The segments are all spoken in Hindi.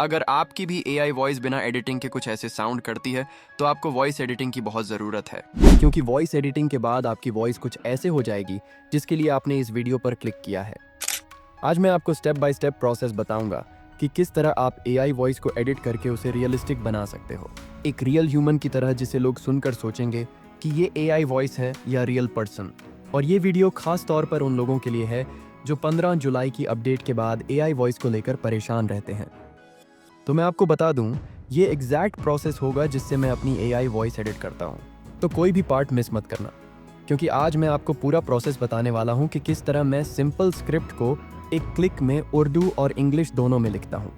अगर आपकी भी एआई वॉइस बिना एडिटिंग के कुछ ऐसे साउंड करती है तो आपको वॉइस एडिटिंग की बहुत ज़रूरत है, क्योंकि वॉइस एडिटिंग के बाद आपकी वॉइस कुछ ऐसे हो जाएगी जिसके लिए आपने इस वीडियो पर क्लिक किया है। आज मैं आपको स्टेप बाय स्टेप प्रोसेस बताऊंगा कि किस तरह आप एआई वॉइस को एडिट करके उसे रियलिस्टिक बना सकते हो, एक रियल ह्यूमन की तरह जिसे लोग सुनकर सोचेंगे कि ये एआई वॉइस है या रियल पर्सन। और ये वीडियो खास तौर पर उन लोगों के लिए है जो 15 जुलाई की अपडेट के बाद एआई वॉइस को लेकर परेशान रहते हैं। तो मैं आपको बता दूं, ये एग्जैक्ट प्रोसेस होगा जिससे मैं अपनी एआई वॉइस एडिट करता हूं, तो कोई भी पार्ट मिस मत करना, क्योंकि आज मैं आपको पूरा प्रोसेस बताने वाला हूं कि किस तरह मैं सिंपल स्क्रिप्ट को एक क्लिक में उर्दू और इंग्लिश दोनों में लिखता हूं,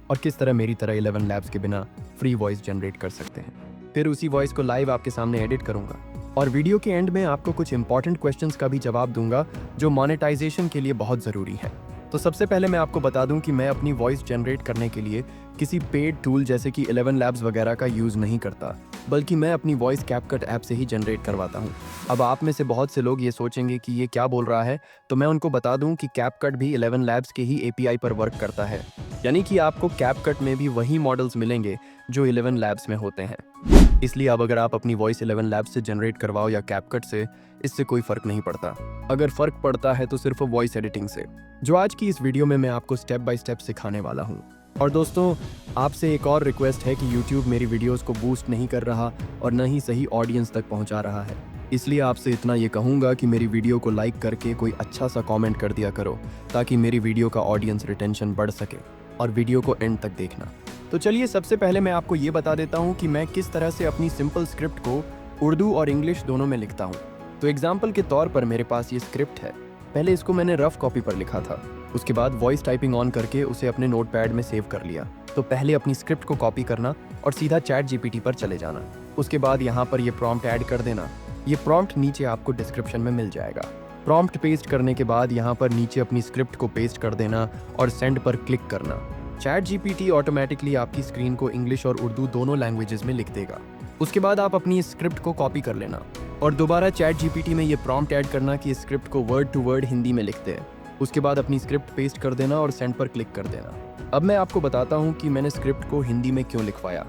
और किस तरह मेरी तरह 11 लैब्स के बिना फ्री वॉइस जनरेट कर सकते हैं। फिर उसी वॉइस को लाइव आपके सामने एडिट करूंगा, और वीडियो के एंड में आपको कुछ इंपॉर्टेंट क्वेश्चंस का भी जवाब दूंगा जो मोनेटाइजेशन के लिए बहुत ज़रूरी है। तो सबसे पहले मैं आपको बता दूं कि मैं अपनी वॉइस जनरेट करने के लिए किसी पेड टूल जैसे कि 11 लैब्स वगैरह का यूज़ नहीं करता, बल्कि मैं अपनी वॉइस कैपकट ऐप से ही जनरेट करवाता हूं। अब आप में से बहुत से लोग ये सोचेंगे कि ये क्या बोल रहा है, तो मैं उनको बता दूं कि कैपकट भी 11 लैब्स के ही एपीआई पर वर्क करता है, यानी कि आपको कैपकट में भी वही मॉडल्स मिलेंगे जो 11 लैब्स में होते हैं। इसलिए अब अगर आप अपनी वॉइस 11 लैब्स से जनरेट करवाओ या कैपकट से, इससे कोई फ़र्क नहीं पड़ता। अगर फ़र्क पड़ता है तो सिर्फ वॉइस एडिटिंग से, जो आज की इस वीडियो में मैं आपको स्टेप बाय स्टेप सिखाने वाला हूँ। और दोस्तों, आपसे एक और रिक्वेस्ट है कि यूट्यूब मेरी वीडियोस को बूस्ट नहीं कर रहा और न ही सही ऑडियंस तक पहुँचा रहा है। इसलिए आपसे इतना ये कहूँगा कि मेरी वीडियो को लाइक करके कोई अच्छा सा कॉमेंट कर दिया करो, ताकि मेरी वीडियो का ऑडियंस रिटेंशन बढ़ सके। और वीडियो को एंड तक देखना। तो चलिए, सबसे पहले मैं आपको ये बता देता हूँ कि मैं किस तरह से अपनी सिंपल स्क्रिप्ट को उर्दू और इंग्लिश दोनों में लिखता हूँ। तो एग्जाम्पल के तौर पर मेरे पास ये स्क्रिप्ट है। पहले इसको मैंने रफ कॉपी पर लिखा था, उसके बाद वॉइस टाइपिंग ऑन करके उसे अपने नोटपैड में सेव कर लिया। तो पहले अपनी स्क्रिप्ट को कॉपी करना और सीधा चैट जीपीटी पर चले जाना। उसके बाद यहाँ पर ये प्रॉम्प्ट ऐड कर देना। ये प्रॉम्प्ट नीचे आपको डिस्क्रिप्शन में मिल जाएगा। प्रॉम्प्ट पेस्ट करने के बाद यहाँ पर नीचे अपनी स्क्रिप्ट को पेस्ट कर देना और सेंड पर क्लिक करना। चैट जीपीटी ऑटोमेटिकली आपकी स्क्रीन को इंग्लिश और उर्दू दोनों लैंग्वेजेस में लिख देगा। उसके बाद आप अपनी स्क्रिप्ट को कॉपी कर लेना और दोबारा चैट जीपीटी में ये प्रॉम्प्ट ऐड करना कि स्क्रिप्ट को वर्ड टू वर्ड हिंदी में लिखते हैं। उसके बाद अपनी स्क्रिप्ट पेस्ट कर देना और सेंड पर क्लिक कर देना। अब मैं आपको बताता हूँ कि मैंने स्क्रिप्ट को हिंदी में क्यों लिखवाया,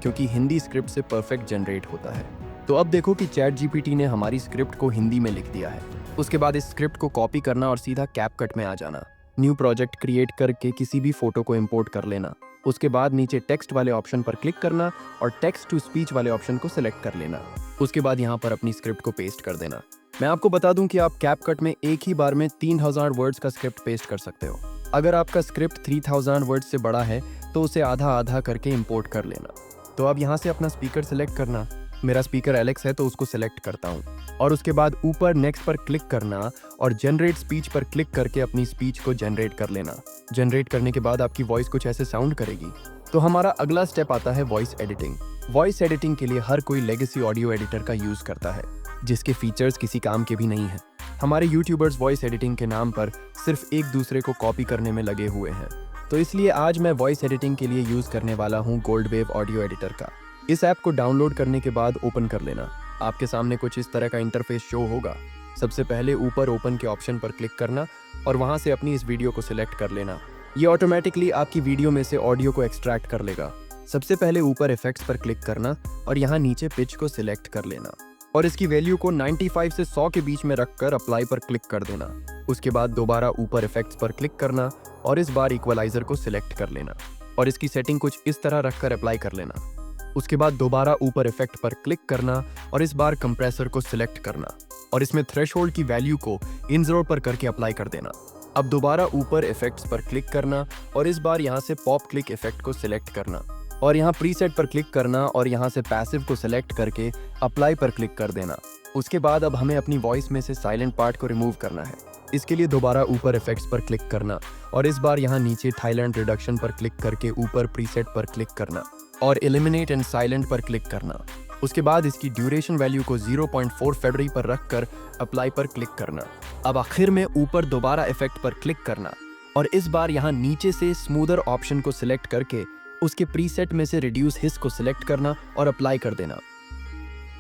क्योंकि हिंदी स्क्रिप्ट से परफेक्ट जनरेट होता है। तो अब देखो कि चैट जीपीटी ने हमारी स्क्रिप्ट को हिंदी में लिख दिया है। उसके बाद इस स्क्रिप्ट को कॉपी करना और सीधा कैपकट में आ जाना। न्यू प्रोजेक्ट क्रिएट करके किसी भी फोटो को इंपोर्ट कर लेना। उसके बाद नीचे टेक्स्ट वाले ऑप्शन पर क्लिक करना और टेक्स्ट टू स्पीच वाले ऑप्शन को सिलेक्ट कर लेना। उसके बाद यहाँ पर अपनी स्क्रिप्ट को पेस्ट कर देना। मैं आपको बता दूं कि आप कैपकट में एक ही बार में 3000 वर्ड्स का स्क्रिप्ट पेस्ट कर सकते हो। अगर आपका स्क्रिप्ट 3000 वर्ड्स से बड़ा है तो उसे आधा आधा करके इंपोर्ट कर लेना। तो अब यहाँ से अपना स्पीकर सिलेक्ट करना। मेरा स्पीकर एलेक्स है तो उसको सिलेक्ट करता हूँ, और उसके बाद ऊपर नेक्स्ट पर क्लिक करना और जनरेट स्पीच पर क्लिक करके अपनी स्पीच को जनरेट कर लेना। जनरेट करने के बाद आपकी वॉइस कुछ ऐसे साउंड करेगी। तो हमारा अगला स्टेप आता है वॉइस एडिटिंग। वॉइस एडिटिंग के लिए हर कोई लेगेसी ऑडियो एडिटर का यूज करता है, जिसके फीचर्स किसी काम के भी नहीं है। हमारे यूट्यूबर्स वॉइस एडिटिंग के नाम पर सिर्फ एक दूसरे को कॉपी करने में लगे हुए हैं। तो इसलिए आज मैं वॉइस एडिटिंग के लिए यूज करने वाला हूँ गोल्डवेव ऑडियो एडिटर का। इस ऐप को डाउनलोड करने के बाद ओपन कर लेना। आपके सामने कुछ इस तरह का इंटरफेस शो होगा। सबसे पहले ऊपर ओपन के ऑप्शन पर क्लिक करना और वहां से अपनी इस वीडियो को सिलेक्ट कर लेना। ये ऑटोमेटिकली आपकी वीडियो में से ऑडियो को एक्सट्रैक्ट कर लेगा। सबसे पहले ऊपर इफेक्ट्स पर क्लिक करना और यहाँ नीचे पिच को सिलेक्ट कर लेना और इसकी वैल्यू को 95 से 100 के बीच में रखकर अप्लाई पर क्लिक कर देना। उसके बाद दोबारा ऊपर इफेक्ट्स पर क्लिक करना और इस बार इक्वलाइजर को सिलेक्ट कर लेना और इसकी सेटिंग कुछ इस तरह रखकर अप्लाई कर लेना। उसके बाद दोबारा ऊपर इफेक्ट पर क्लिक करना और इस बार कंप्रेसर को सिलेक्ट करना और इसमें थ्रेशोल्ड की वैल्यू को इन ज़ीरो पर करके अप्लाई कर देना। अब दोबारा ऊपर इफेक्ट्स पर क्लिक करना और इस बार यहाँ से पॉप क्लिक इफेक्ट को सिलेक्ट करना और यहाँ प्रीसेट पर क्लिक करना और यहाँ से पैसिव को सिलेक्ट करके अप्लाई पर क्लिक कर देना। उसके बाद अब हमें अपनी वॉइस में से साइलेंट पार्ट को रिमूव करना है। इसके लिए दोबारा ऊपर इफेक्ट्स पर क्लिक करना और इस बार यहाँ नीचे थाईलैंड रिडक्शन पर क्लिक करके ऊपर प्रीसेट पर क्लिक करना और एलिमिनेट एंड साइलेंट पर क्लिक करना। उसके बाद इसकी ड्यूरेशन वैल्यू को 0.4 फेब्रुअरी पर रखकर अप्लाई पर क्लिक करना। अब आखिर में ऊपर दोबारा इफेक्ट पर क्लिक करना और इस बार यहाँ नीचे से स्मूदर ऑप्शन को सिलेक्ट करके उसके प्रीसेट में से रिड्यूस हिस को सिलेक्ट करना और अप्लाई कर देना।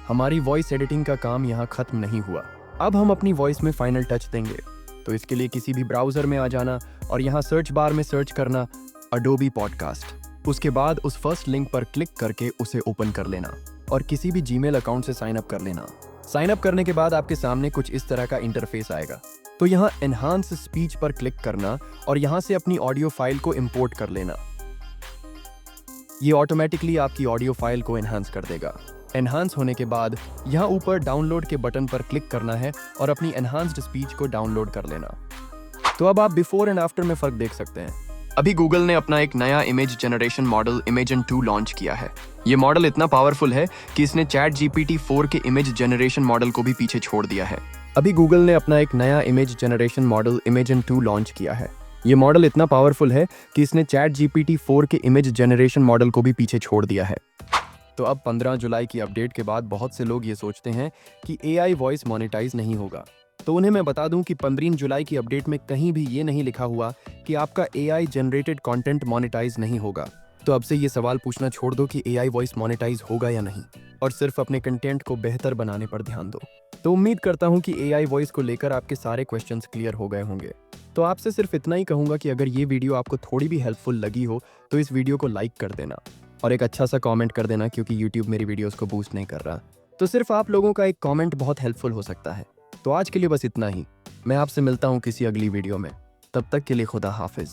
हमारी वॉइस एडिटिंग का काम यहाँ खत्म नहीं हुआ। अब हम अपनी वॉइस में फाइनल टच देंगे। तो इसके लिए किसी भी ब्राउजर में आ जाना और यहाँ सर्च बार में सर्च करना अडोबी पॉडकास्ट। उसके बाद उस फर्स्ट लिंक पर क्लिक करके उसे ओपन कर लेना और किसी भी जीमेल अकाउंट से साइन अप कर लेना। साइन अप करने के बाद आपके सामने कुछ इस तरह का इंटरफेस आएगा। तो यहाँ एनहांस स्पीच पर क्लिक करना और यहाँ से अपनी ऑडियो फाइल को इंपोर्ट कर लेना। ये ऑटोमेटिकली आपकी ऑडियो फाइल को एनहांस कर देगा। एनहांस होने के बाद यहाँ ऊपर डाउनलोड के बटन पर क्लिक करना है और अपनी एनहांस्ड स्पीच को डाउनलोड कर लेना। तो अब आप बिफोर एंड आफ्टर में फर्क देख सकते हैं। अभी गूगल ने अपना एक नया image generation model imagine 2 launch किया है। ये मॉडल इतना पावरफुल है कि इसने चैट जीपीटी 4 के इमेज जनरेशन मॉडल को भी पीछे छोड़ दिया है। अभी गूगल ने अपना एक नया image generation model imagine 2 launch किया है। ये मॉडल इतना पावरफुल है कि इसने चैट जीपीटी 4 के इमेज जनरेशन मॉडल को भी पीछे छोड़ दिया है। तो अब 15 जुलाई की अपडेट के बाद बहुत से लोग ये सोचते हैं कि एआई वॉइस मोनेटाइज नहीं होगा। तो उन्हें मैं बता दूं कि 15 जुलाई की अपडेट में कहीं भी ये नहीं लिखा हुआ कि आपका एआई जनरेटेड कंटेंट मोनेटाइज नहीं होगा। तो अब से ये सवाल पूछना छोड़ दो कि एआई वॉइस मोनेटाइज होगा या नहीं, और सिर्फ अपने कंटेंट को बेहतर बनाने पर ध्यान दो। तो उम्मीद करता हूं कि एआई वॉइस को लेकर आपके सारे क्वेश्चंस क्लियर हो गए होंगे। तो आपसे सिर्फ इतना ही कहूंगा कि अगर ये वीडियो आपको थोड़ी भी हेल्पफुल लगी हो तो इस वीडियो को लाइक कर देना और एक अच्छा सा कमेंट कर देना, क्योंकि यूट्यूब मेरी वीडियोस को बूस्ट नहीं कर रहा। तो सिर्फ आप लोगों का एक कमेंट बहुत हेल्पफुल हो सकता है। तो आज के लिए बस इतना ही। मैं आपसे मिलता हूँ किसी अगली वीडियो में। तब तक के लिए खुदा हाफिज।